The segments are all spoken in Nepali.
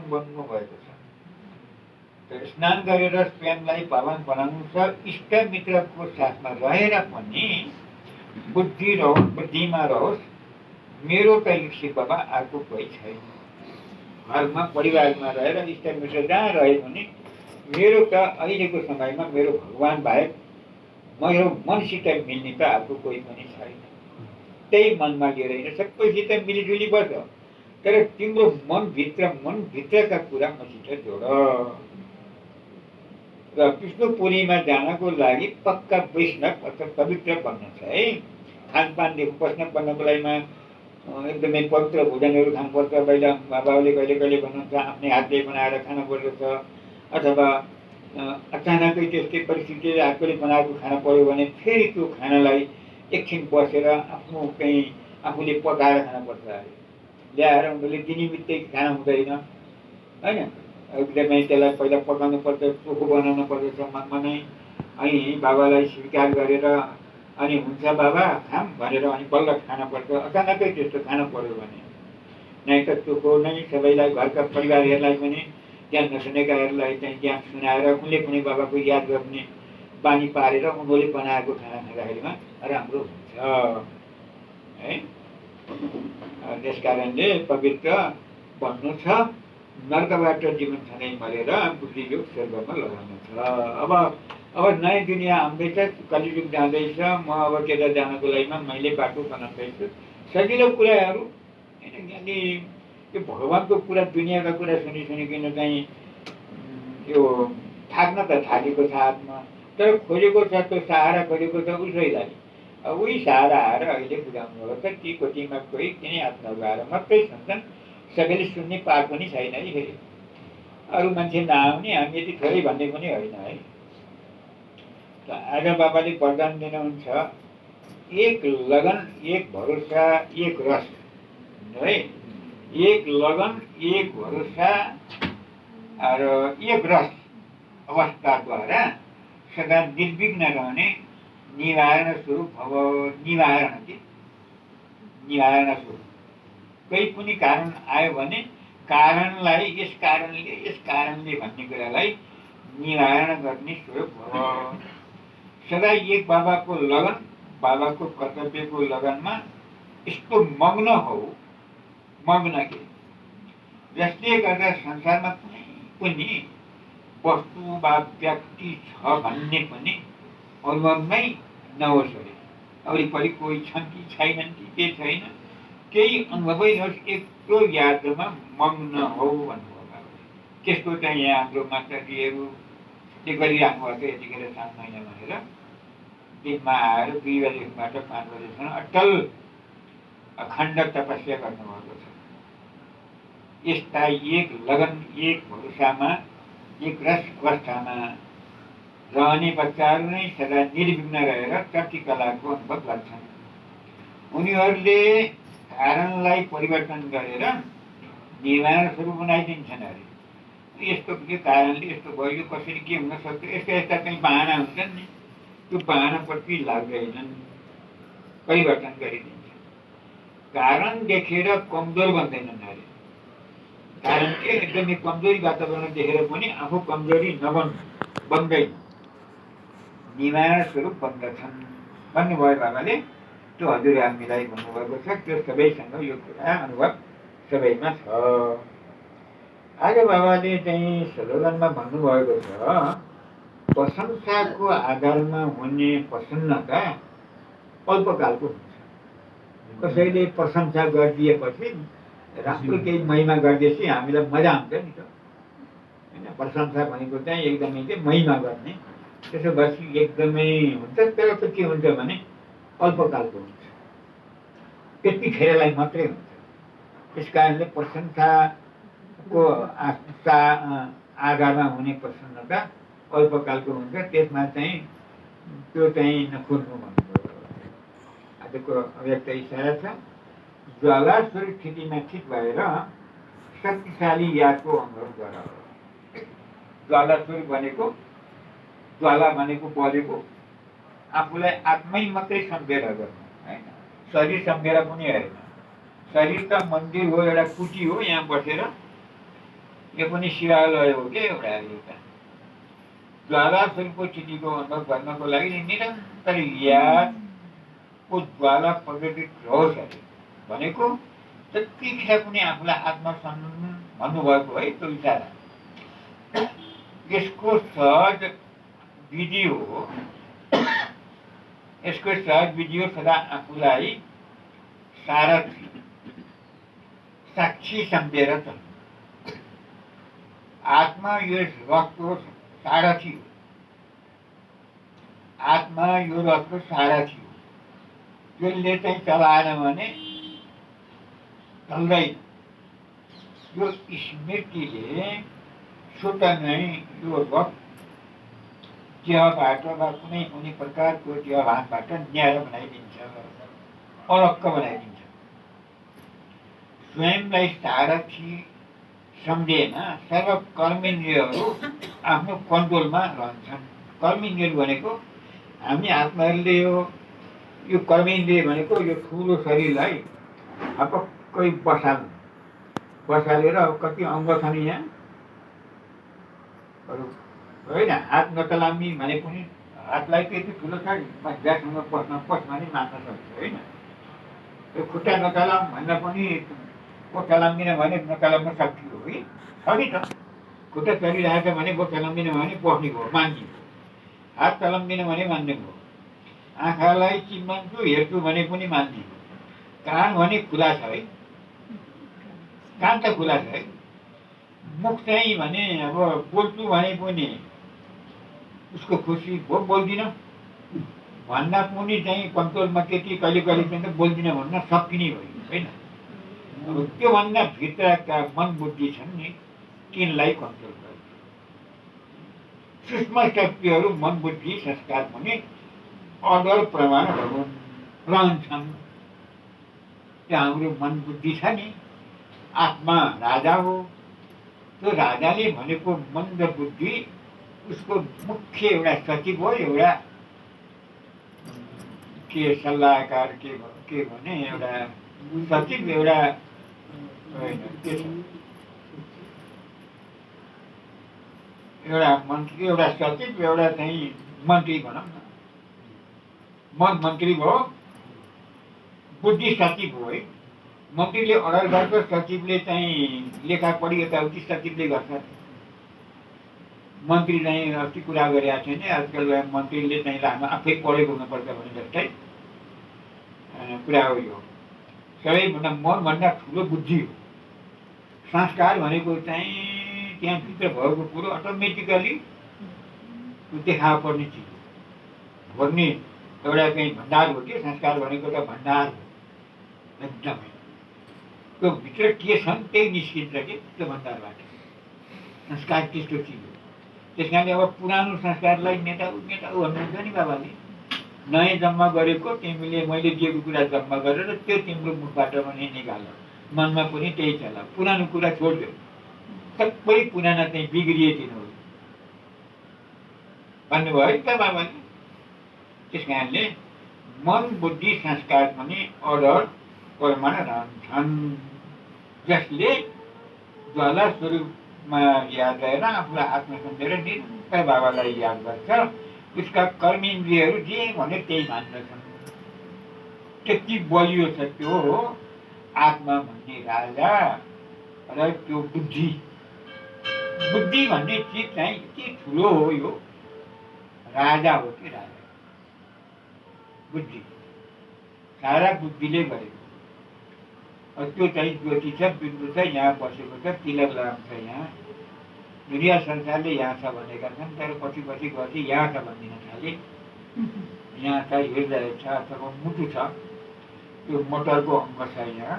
बन्नु भएको छ। स्नान गरेर स्वयंलाई पावन बनाउनु छ। इष्ट मित्रको साथमा रहेर पनि बुद्धि रहोस्, बुद्धिमा रहोस्, मेरो त शिव बाबा अर्को कोही छैन। घरमा परिवारमा रहेर इष्ट मित्र जहाँ रहे पनि मेरो त अहिलेको समयमा मेरो भगवान बाहेक मेरो मनसित मिल्ने त अर्को कोही पनि छैन। त्यही मनमा लिएर हिँड, सबैसित मिलिजुली बस, तर तिम्रो मनभित्रका कुरा मसित जोड। र विष्णुपुरीमा जानको लागि पक्का वैष्णव अथवा पवित्र बन्न छ है। खानपानदेखि बस्न पर्नको लागिमा एकदमै पवित्र भोजनहरू खानुपर्छ। बाबाले कहिले कहिले भन्नुहुन्छ आफ्नै हातले बनाएर खानु पर्दछ, अथवा अचानकै त्यस्तै परिस्थितिले आफूले बनाएको खाना पर्यो भने फेरि त्यो खानालाई एकछिन बसेर आफ्नो कहीँ आफूले पकाएर खानुपर्छ अरे। ल्याएर उनीहरूले दिनिमित्तै खाना हुँदैन होइन। एकदमै त्यसलाई पहिला पकाउनु पर्छ, चोखो बनाउनु पर्दछ मनमा नै। अनि बाबालाई स्वीकार गरेर अनि हुन्छ बाबा खाम भनेर अनि बल्ल खानुपर्छ। अचानकै त्यस्तो खानु पर्यो भने नै त चोखो नै सबैलाई, घरका परिवारहरूलाई पनि, ज्ञान नसुनेकाहरूलाई चाहिँ ज्ञान सुनाएर उनले पनि बाबाको याद गर्ने बानी पारेर उनीहरूले बनाएको खाना खाँदाखेरिमा राम्रो हुन्छ है। त्यस कारणले पवित्र बन्नु छ, नर्कबाट जीवन छँदै मरेर बुद्धियोग स्वर्गमा लगाउनु छ। अब नयाँ दुनियाँ आउँदैछ, कलियुग जाँदैछ। म अब त्यता जानको लागिमा मैले बाटो बनाउँदैछु। सजिलो कुराहरू होइन, ज्ञानी यो भगवान्को कुरा, दुनियाँका कुरा सुनिकन चाहिँ यो थाक्न त थाकेको छ आत्मा, तर खोजेको छ त्यो सहारा खोजेको छ उसैलाई। अब उही सहारा आएर अहिले बुझाउनु भएको छ। ती कोटीमा कोही तिनै आत्मा गएर मात्रै सुन्छन्, सबैले सुन्ने पार पनि छैन है। फेरि अरू मान्छे नआउने, हामी यति थोरै भन्ने पनि होइन है। आज बाबाले वरदान दिनुहुन्छ, एक लगन एक भरोसा एक रस है। एक लगन एक भरोसा र एक रस अवस्थाद्वारा सदा निर्विघ्न रहने निवारण स्वरूप भव। निवारण स्वरूप कोही पनि कारण आयो भने कारणलाई यस कारणले भन्ने कुरालाई निवारण गर्ने स्वरूप भव। सदा एक बाबाको लगन, बाबाको कर्तव्यको लगनमा यस्तो मग्न हो, मग्न के जसले गर्दा संसारमा कुनै पनि वस्तु वा व्यक्ति छ भन्ने पनि अनुभवमै नहोस् अरे। वरिपरि कोही छन् कि छैनन् कि के छैन केही अनुभवै नहोस्, यत्रो यादमा मग्न हो भन्नुभयो। त्यस्तो चाहिँ यहाँ हाम्रो माताजीहरूले गरिराख्नु भएको छ। यतिखेर 7 महिना भनेर दिनमा आएर 2 बजेबाट 5 बजेसम्म अटल अखण्ड तपस्या गर्नुभएको छ। यस्ता एक लगन एक भरोसामा एक रस अवस्थामा रहने बच्चाहरू नै सदा निर्विघ्न रहेर चर्ती कलाको अनुभव गर्छन्। उनीहरूले कारणलाई परिवर्तन गरेर निवारण स्वरूप बनाइदिन्छन् अरे। यस्तो के कारणले यस्तो भयो, यो कसरी के हुन सक्छ, यस्ता चाहिँ बहाना हुन्छन् नि, त्यो बहानाप्रति लाग्दैनन्, परिवर्तन गरिदिन्छ। कारण देखेर कमजोर बन्दैनन् अरे। कारण के एकदमै कमजोरी वातावरण देखेर पनि आफू कमजोरी बन्दैन, निवारण स्वरूप बन्दछन् भन्नुभयो बाबाले। त्यो हजुर हामीलाई भन्नुभएको छ। त्यो सबैसँग यो कुरा अनुभव सबैमा छ। आज बाबाले चाहिँ स्लोगनमा भन्नुभएको छ, प्रशंसाको आधारमा हुने प्रसन्नता अल्पकालको हुन्छ। कसैले प्रशंसा गरिदिएपछि राम्रो केही महिमा गरिदिएपछि हामीलाई मजा आउँछ नि त होइन। प्रशंसा भनेको चाहिँ एकदमै चाहिँ महिमा गर्ने, त्यसो भएपछि एकदमै हुन्छ। तर त के हुन्छ भने अल्पकालको हुन्छ, त्यतिखेरलाई मात्रै हुन्छ। त्यस कारणले प्रशंसाको आधारमा हुने प्रसन्नता अल्पकालको हुन्छ। त्यसमा चाहिँ त्यो चाहिँ नखोज्नु भन्नुभयो। आजको अव्यक्त इसारा छ, ज्वाला स्वरूप स्थितिमा ठिक भएर शक्तिशाली यादको अनुभव गर। ज्वाला स्वरूप भनेको, ज्वाला भनेको बलेको आफूलाई आत्मै मात्रै सम्झेर गर्नु होइन, शरीर सम्झेर पनि होइन। शरीर त मन्दिर हो, एउटा कुटी हो, यहाँ बसेर यो पनि शिवालय हो क्या एउटा एउटा ज्वाला स्वरूपको स्थितिको अनुभव गर्नको लागि निरन्तर यादको ज्वाला प्रज्वलित रहोस् अरे भनेको त्यतिखेर पनि आफूलाई आत्मसम्मान भन्नुभएको है त्यो विचार। यसको सहज विधि हो, यसको सहज विधि हो सदा आफूलाई सारथी साक्षी सम्झेर चल्नु। आत्मा यो रथको सारथी हो, आत्मा यो रथको सारथी हो। त्यसले चाहिँ चलाएन भने चल्दैन। यो स्मृतिले स्वत नै यो रथ देहबाट वा कुनै पनि प्रकारको देहभानबाट न्याय बनाइदिन्छ, अलक्क बनाइदिन्छ। स्वयंलाई सारथी सम्झेन सर्व कर्मेन्द्रियहरू आफ्नो कन्ट्रोलमा रहन्छन्। कर्मेन्द्रिय भनेको हामी आत्माहरूले यो कर्मेन्द्रिय भनेको यो ठुलो शरीरलाई पक्कै बसालेर अब कति अङ्ग छन् यहाँ होइन। हात नचलामी भने पनि हातलाई त्यति ठुलो छ ग्याससँग पस्न पनि मान्न सक्छ होइन। यो खुट्टा नचलाम भन्दा पनि को चलामिन भने नचलाउन सकियो है, छ नि त। खुट्टा चलिरहेको छ भने को चलामिन भने पस्ने भयो, मान्ने भयो। हात चलामिन भने मान्ने भयो। आँखालाई चिम्बन्छु हेर्छु भने पनि मान्ने भयो। कान भने खुला छ है, कान त खुला छ है। मुख चाहिँ भने अब बोल्छु भने पनि उसको खुसी भयो, बोल्दिनँ भन्दा पनि चाहिँ कन्ट्रोलमा त्यति कहिले कहिले चाहिँ बोल्दिनँ भन्न सकिने भयो होइन। अब त्योभन्दा भित्रका मन बुद्धि छन् नि तिनलाई कन्ट्रोल गर्छ। सूक्ष्म शक्तिहरू मन बुद्धि संस्कार पनि अडल प्रमाण रहन्छन्। त्यो हाम्रो मन बुद्धि छ नि, आत्मा राजा हो। त्यो राजाले भनेको मन र बुद्धि उसको मुख्य एउटा सचिव हो, एउटा के सल्लाहकार के भने एउटा सचिव, एउटा एउटा मन्त्री, एउटा सचिव, एउटा चाहिँ मन्त्री भनौँ न। मन मन्त्री भयो, बुद्धि सचिव हो है। मन्त्रीले अर्डर गर्छ, सचिवले चाहिँ लेखा पढी यताउति सचिवले गर्छ। मन्त्री चाहिँ अस्ति कुरा गरेका थिएँ नि, आजकल मन्त्रीले चाहिँ आफै पढेको हुनुपर्छ भने जस्तै कुरा हो। यो सबैभन्दा मनभन्दा ठुलो बुद्धि हो। संस्कार भनेको चाहिँ त्यहाँभित्र भएको कुरो अटोमेटिकली देखा पर्ने चिज हो, भन्ने एउटा चाहिँ भण्डार हो कि संस्कार भनेको त भण्डार हो एकदमै। त्यो भित्र के छन् त्यही निस्किन्छ कि त्यो भण्डारबाट। संस्कार त्यस्तो चिज हो। त्यस कारणले अब पुरानो संस्कारलाई मेटाउ भन्नुहुन्छ नि बाबाले। नयाँ जम्मा गरेको तिमीले मैले दिएको कुरा जम्मा गरेर त्यो तिम्रो मुखबाट पनि निकाल, मनमा पनि त्यही चला। पुरानो कुरा छोडिदेऊ, सबै पुराना चाहिँ बिग्रिए तिनीहरू भन्नुभयो है त बाबाले। त्यस कारणले मन बुद्धि संस्कार पनि अडल कर्ममा रहन्छन्, जसले ज्वाला स्वरूपमा याद रहेर आफूलाई आत्मा सम्झेर निरन्तर बाबालाई याद गर्छ। उसका कर्मेन्द्रियहरू जे भने त्यही मान्दछन्। त्यति बलियो छ त्यो आत्मा भन्ने राजा र त्यो बुद्धि। बुद्धि भन्ने चिज चाहिँ यति ठुलो हो, यो राजा हो कि राजा। बुद्धि सारा बुद्धिले गरेको। त्यो चाहिँ ज्योति छ, बिन्दु छ, यहाँ बसेको छ, तिलक लगाएको छ। यहाँ दुनियाँ संसारले यहाँ छ भनेका छन्, तर पछि पछि गएपछि यहाँ छ भनिदिन थाले। यहाँ छ हृदय छ अथवा मुटु छ, त्यो मोटरको अङ्ग छ यहाँ,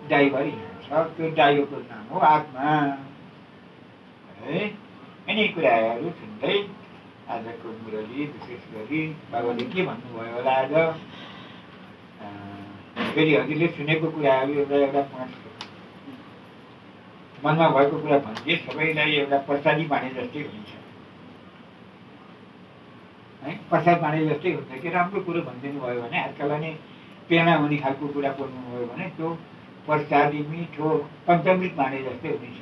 ड्राइभर यहाँ छ, त्यो ड्राइभरको नाम हो आत्मा है। यिनै कुराहरू सुन्दै आजको मुरली विशेष गरी बाबाले के भन्नुभयो होला आज, फेरि हजुरले सुनेको कुराहरू एउटा एउटा पाँच मनमा भएको कुरा भनिदिए सबैलाई एउटा प्रसादी बाँडे जस्तै हुन्छ है। प्रसाद बाँडे जस्तै हुन्छ कि राम्रो कुरो भनिदिनु भयो भने, आजकल नै प्रेरणा हुने खालको कुरा बोल्नुभयो भने त्यो प्रसादी मिठो पञ्चमृत बाँडे जस्तै हुनेछ।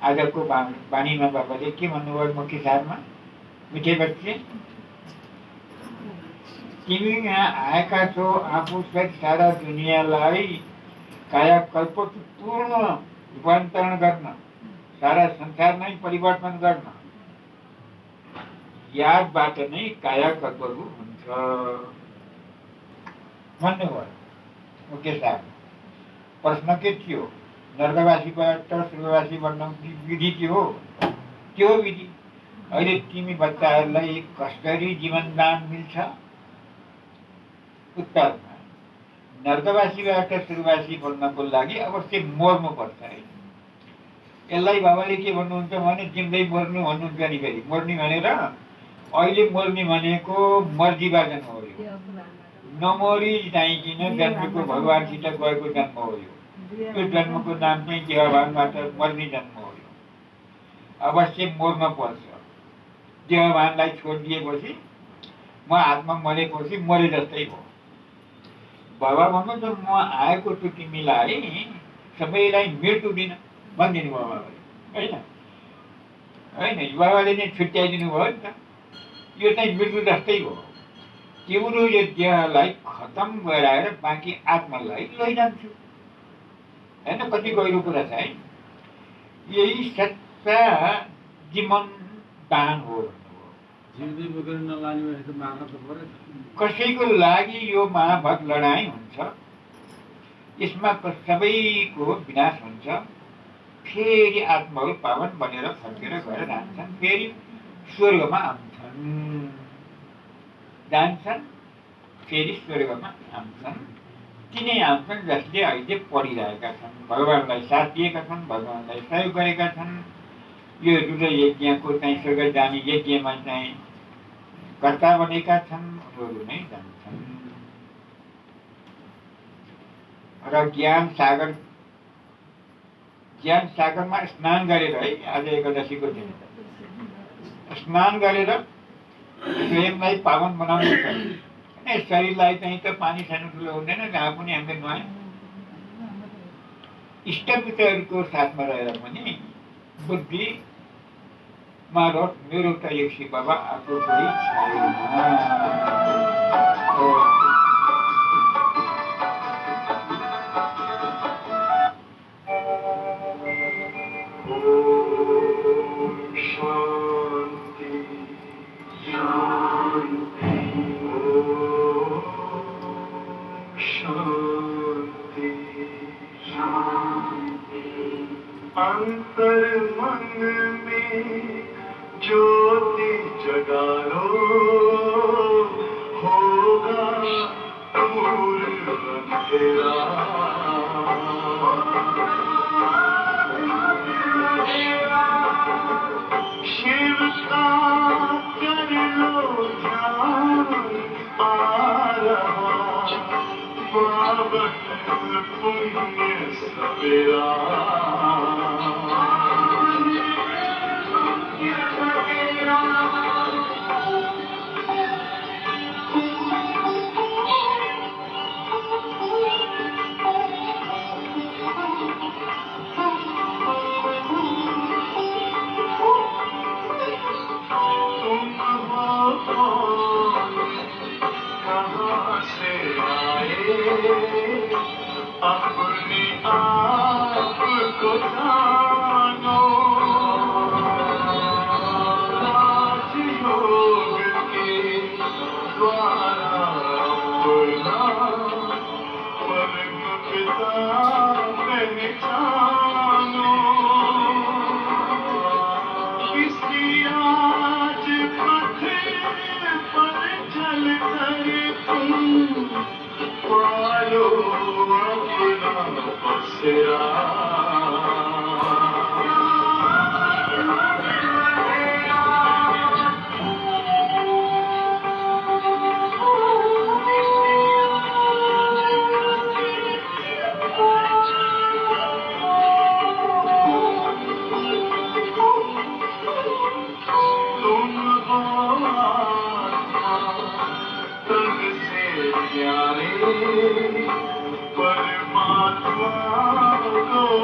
आजको बानीमा बाबाले के भन्नुभयो मुख्य सारमा, मिठे बच्चे तिमी यहाँ आएका छौ आफूसहित सारा दुनियाँलाई कायाकल्पको पूर्ण रूपान्तरण गर्न, सारा संसारमै परिवर्तन गर्न। यादबाट नै कायाकल्पहरू हुन्छ भन्नुभयो मुख्य साहब। प्रश्न के थियो? नर्कवासीबाट स्वर्गवासी बन्न विधि के हो? त्यो विधि अहिले तिमी बच्चाहरूलाई कसरी जीवनदान मिल्छ? उत्तरमा नर्कवासीबाट स्वर्गवासी बन्नको लागि अवश्य मर्नुपर्छ है। यसलाई बाबाले के भन्नुहुन्छ भने जिउँदै मर्नु भन्नुहुन्छ नि। फेरि मर्ने भनेर अहिले मर्ने भनेको मर्जीवाचन हो। यो नमरी चाहिकन जन्मेको भगवानसित गएको जन्म हो। यो जन्मको नाम चाहिँ देहभानबाट मर्ने जन्म हो। अवश्य मर्न पर्छ। देहभानलाई छोडिदिएपछि म आत्मा मरेपछि मरे जस्तै हो। बाबा भन्नुहुन्छ म आएको छु तिमीलाई सबैलाई मृत्यु दिन भनिदिनु भयो बाबाले, होइन होइन बाबाले नै छुट्याइदिनु भयो नि त। यो चाहिँ मृत्यु जस्तै हो। तिम्रो यो देहलाई खतम गराएर बाँकी आत्मालाई लैजान्छु, होइन। कति गहिरो कुरा छ है। यही सच्चा जीवन दान हो। कसैको लागि यो महाभारत लडाईँ हुन्छ, यसमा सबैको विनाश हुन्छ। फेरि आत्माहरू पावन बनेर फर्केर गएर जान्छन्, फेरि स्वर्गमा आउँछन्, जान्छन्, फेरि स्वर्गमा आउँछन्। तिनै आउँछन् जसले अहिले पढिरहेका छन्, भगवानलाई साथ दिएका छन्, भगवानलाई सहयोग गरेका छन्। यो रुद्र यज्ञको चाहिँ स्वर्ग जाने यज्ञमा चाहिँ कर्ता बनेका छन्, उनीहरू नै जान्छन्। र ज्ञान सागरमा स्नान गरेर है, आज एकादशीको दिन स्नान गरेर स्वयंलाई पावन बनाउनु छ। शरीरलाई चाहिँ त पानी सानो ठुलो हुँदैन, जहाँ पनि हामीले नुहायौँ। इष्टमित्रहरूको साथमा रहेर पनि बुद्धिमा रट मेरो त एक बाबा आएको कोही छैन। अंतर मन में ज्योति जगा लो, होगा दूर अंधेरा। शिव का कर लो ध्यान, आ रहा पावन पुण्य सवेरा। अपने आप को जानो, राजयोग के द्वारा अपना परम पिता पहचानो। इसी आज पथ पर चल कर तुम पालो अपना बसेरा। तुम हो तन से प्यारे परमात्मा को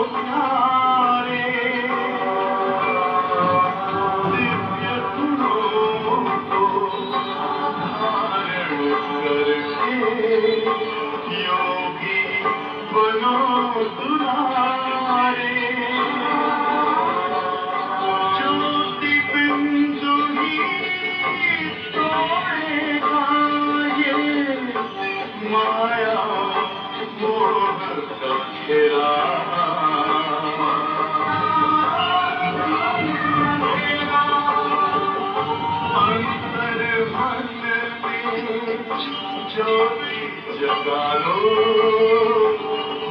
ज्योति जगा लो,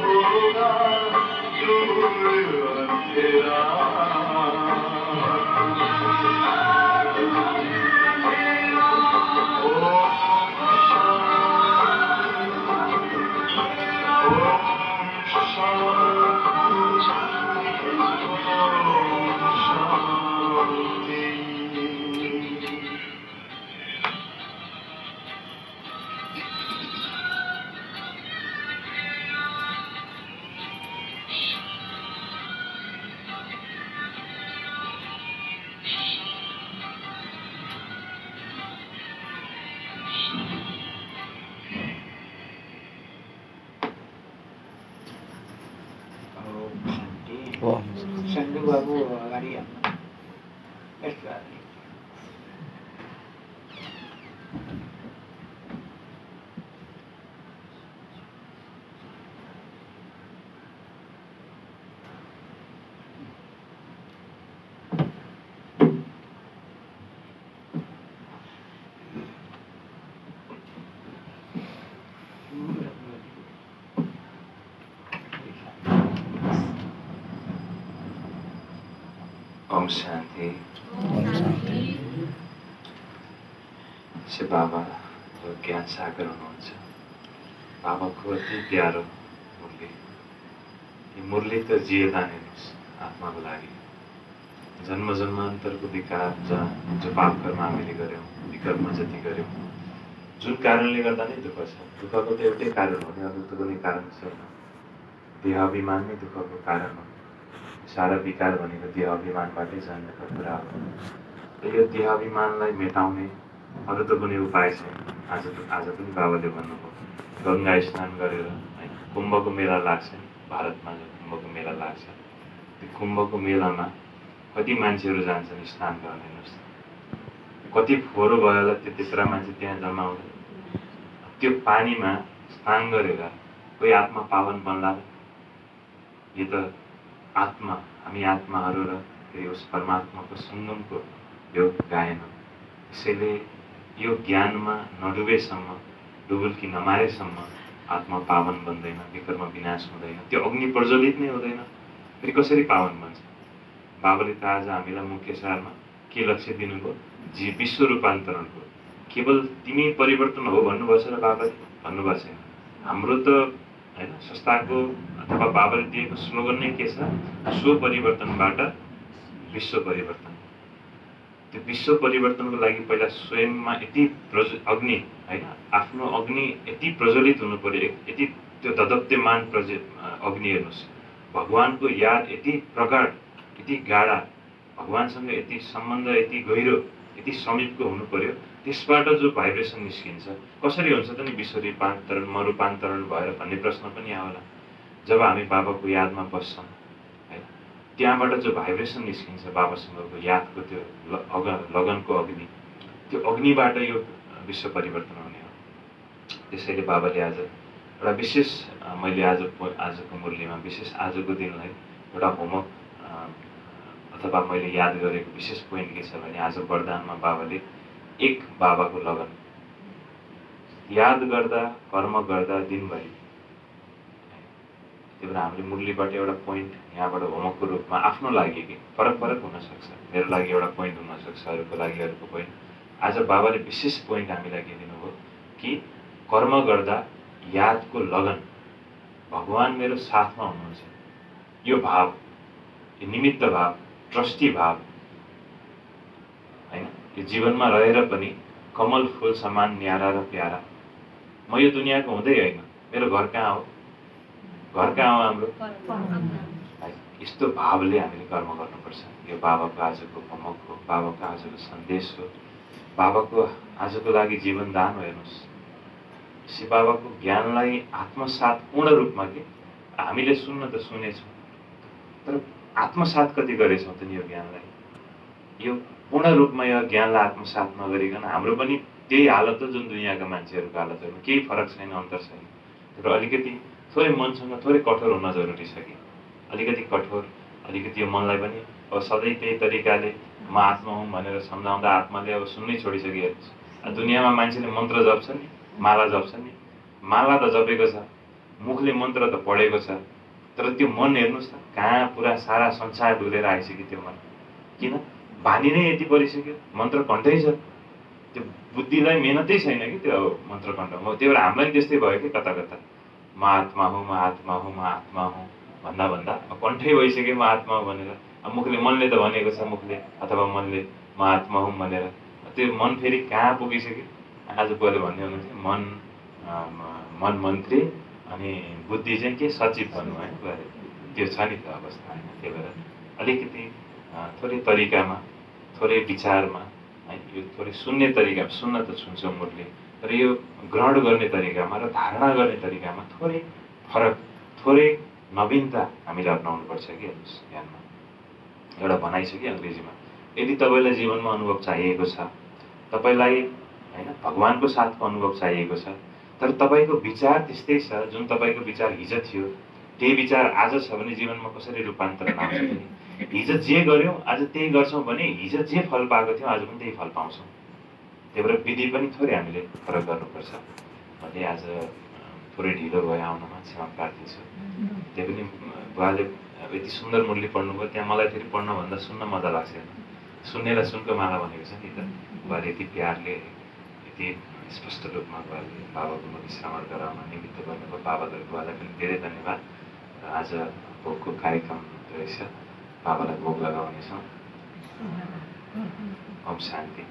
होगा दूर अंधेरा। सन्जु बाबु अगाडि आउनु। यस्तो खाले। ओम शांति। से बाबा जो ज्ञान सागर हुनुहुन्छ, बाबाको अति प्यारो मुरली। यो मुरली त जियदान हेर्नुहोस् आत्माको लागि। जन्म जन्मान्तरको विकार जो पाप कर्म हामीले गऱ्यौँ, विकर्म जति गऱ्यौँ, जुन कारणले गर्दा नै दुःख छ। दुःखको त एउटै कारण हो नि, अरू त कुनै कारण छैन। देहाभिमान नै दुःखको कारण हो। सारा विकार भनेको देहाभिमानबाटै जन्मेको कुरा हो। र यो देहाभिमानलाई मेटाउने अरू त कुनै उपाय छैन। आज पनि बाबाले भन्नुभयो, गङ्गा स्नान गरेर होइन, कुम्भको मेला लाग्छ नि भारतमा, जो कुम्भको मेला लाग्छ, त्यो कुम्भको मेलामा कति मान्छेहरू जान्छन् स्नान गर्न। हेर्नुहोस् कति फोहोरो भयो होला, त्यत्रा मान्छे त्यहाँ जम्मा हुँदैन। त्यो पानीमा स्नान गरेर कोही आत्मा पावन बन्ला? यो त आत्मा, हामी आत्माहरू र फेरि उस परमात्माको सङ्गमको यो गायन हो। त्यसैले यो ज्ञानमा नडुबेसम्म, डुबुल्की नमारेसम्म आत्मा पावन बन्दैन, विकर्म विनाश हुँदैन, त्यो अग्नि प्रज्वलित नै हुँदैन। फेरि कसरी पावन बन्छ? बाबाले त आज हामीलाई मुख्य सारमा के लक्ष्य दिनुभयो? विश्व रूपान्तरणको। केवल तिमी परिवर्तन हो भन्नुभएको छ र बाबाले भन्नुभएको छैन। हाम्रो त होइन संस्थाको अथवा बाबाले दिएको स्लोगन नै के छ? स्व परिवर्तनबाट विश्व परिवर्तन। त्यो विश्व परिवर्तनको लागि पहिला स्वयंमा यति अग्नि होइन, आफ्नो अग्नि यति प्रज्वलित हुनु पर्यो, यति त्यो ददप्यमान अग्नि। हेर्नुहोस् भगवानको याद यति प्रगाढ, यति गाढा, भगवानसँग यति सम्बन्ध यति गहिरो, यति समीपको हुनु पर्यो। त्यसबाट जो भाइब्रेसन निस्किन्छ, कसरी हुन्छ त नि विश्व रूपान्तरण मरूपान्तरण भएर भन्ने प्रश्न पनि आउला। जब हामी बाबाको यादमा बस्छौँ है, त्यहाँबाट जो भाइब्रेसन निस्किन्छ बाबासँगको यादको त्यो लगनको अग्नि, त्यो अग्निबाट यो विश्व परिवर्तन हुने हो। त्यसैले बाबाले आज एउटा विशेष, मैले आजको मुरलीमा विशेष आजको दिनलाई एउटा होमवर्क अथवा मैले याद गरेको विशेष पोइन्ट के छ भने, आज वरदानमा बाबाले एक बाबाको लगन याद गर्दा कर्म गर्दा दिनभरि। त्यही भएर हामीले मुरलीबाट एउटा पोइन्ट यहाँबाट होमवर्कको रूपमा आफ्नो लागि कि फरक फरक हुनसक्छ, मेरो लागि एउटा पोइन्ट हुनसक्छ, अरूको लागि अरूको पोइन्ट। आज बाबाले विशेष पोइन्ट हामीलाई के दिनुभयो कि कर्म गर्दा यादको लगन, भगवान मेरो साथमा हुनुहुन्छ, यो भाव, यो निमित्त भाव, ट्रस्टी भाव होइन, यो जीवनमा रहेर पनि कमल फुल समान न्यारा र प्यारा। म यो दुनियाँको हुँदै होइन, मेरो घर कहाँ हो? घर कहाँ हो हाम्रो? यस्तो भावले हामीले कर्म गर्नुपर्छ। यो बाबाको आजको होमवर्क हो, बाबाको आजको सन्देश हो, बाबाको आजको लागि जीवन दान हो। हेर्नुहोस् शिव बाबाको ज्ञानलाई आत्मसात पूर्ण रूपमा के हामीले सुन्न त सुनेछौँ, तर आत्मसात कति गरेछौँ त नि यो ज्ञानलाई? यो पूर्ण रूपमा यो ज्ञानलाई आत्मसात नगरिकन हाम्रो पनि त्यही हालत हो जुन दुनियाँका मान्छेहरूको हालतहरू, केही फरक छैन, अन्तर छैन। तर अलिकति थोरै मनसँग थोरै कठोर हुन जरुरी छ कि अलिकति कठोर, अलिकति यो मनलाई पनि अब सधैँ त्यही तरिकाले म आत्मा हुँ भनेर सम्झाउँदा आत्माले अब सुन्नै छोडिसकेको छ। दुनियाँमा मान्छेले मन्त्र जप्छ नि, माला जप्छ नि, माला त जपेको छ, मुखले मन्त्र त पढेको छ, तर त्यो मन हेर्नुहोस् त कहाँ पुरा सारा संसार डुलेर आइसक्यो त्यो मन। किन? बानी नै यति परिसक्यो, मन्त्र कण्ठै छ, त्यो बुद्धिलाई मेहनतै छैन कि त्यो मन्त्र कण्ठमा। त्यही भएर हामीलाई त्यस्तै भयो कि कता कता म आत्मा हुँ, म आत्मा हुँ, म आत्मा हुँ भन्दा भन्दा कण्ठै भइसक्यो म आत्मा हुँ भनेर। अब मनले त भनेको छ, मुखले अथवा मनले म आत्मा हुँ भनेर, त्यो मन फेरि कहाँ पुगिसक्यो। आज पहिले भन्ने हुनुहुन्थ्यो मन मन्त्री अनि बुद्धि चाहिँ के सचिव भन्नु है गरे, त्यो छ नि त अवस्था होइन। त्यही भएर अलिकति थोरै तरिकामा, थोरै विचारमा है, यो थोरै सुन्ने तरिका, सुन्न त सुन्छौँ मुरली, तर यो ग्रहण गर्ने तरिकामा र धारणा गर्ने तरिकामा थोरै फरक, थोरै नवीनता हामीले अपनाउनुपर्छ कि हेर्नुहोस्। ज्ञानमा एउटा भनाइ छ कि अङ्ग्रेजीमा, यदि तपाईँलाई जीवनमा अनुभव चाहिएको छ, तपाईँलाई होइन भगवानको साथको अनुभव चाहिएको छ, तर तपाईँको विचार त्यस्तै छ, जुन तपाईँको विचार हिजो थियो त्यही विचार आज छ भने जीवनमा कसरी रूपान्तरण आउँछ भने, हिजो जे गर्यौँ आज त्यही गर्छौँ भने हिजो जे फल पाएको थियौँ आज पनि त्यही फल पाउँछौँ। त्यही भएर विधि पनि थोरै हामीले फरक गर्नुपर्छ भन्ने आज थोरै ढिलो भयो आउनमा, क्षमा प्रार्थी छु। त्यही पनि बुवाले यति सुन्दर मुरली पढ्नुभयो, त्यहाँ मलाई फेरि पढ्नभन्दा सुन्न मजा लाग्छ होइन। सुन्नेलाई सुनको माला भनेको छ नि त, बुवाले यति प्यारले यति स्पष्ट रूपमा बुवाले बाबाको मुरली श्रवण गराउन निमित्त गर्नुभयो। बुवालाई पनि धेरै धन्यवाद। र आज भोगको कार्यक्रम रहेछ, बाबालाई भोग लगाउनेछौँ। ओम शान्ति।